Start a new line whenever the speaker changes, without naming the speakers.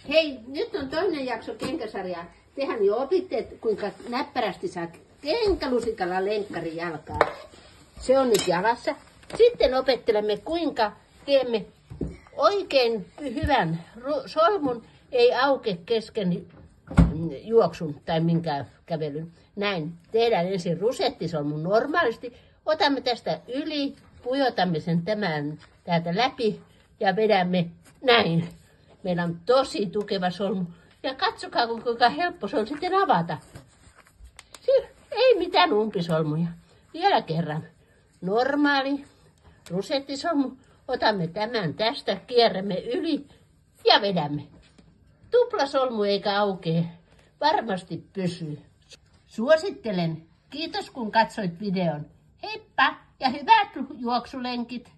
Hei, nyt on toinen jakso kenkäsarjaa. Tehän jo opitte, kuinka näppärästi saat kenkälusikalla lenkkarin jalkaa. Se on nyt jalassa. Sitten opettelemme, kuinka teemme oikein hyvän solmun, ei auke kesken juoksun tai minkään kävelyn. Näin. Tehdään ensin rusettisolmun normaalisti. Otamme tästä yli, pujotamme sen tämän täältä läpi ja vedämme näin. Meillä on tosi tukeva solmu. Ja katsokaa, kuinka helppo se on sitten avata. Ei mitään umpisolmuja. Vielä kerran. Normaali rusettisolmu. Otamme tämän tästä, kierrämme yli ja vedämme. Tuplasolmu eikä aukee. Varmasti pysyy. Suosittelen. Kiitos kun katsoit videon. Heippa ja hyvät juoksulenkit!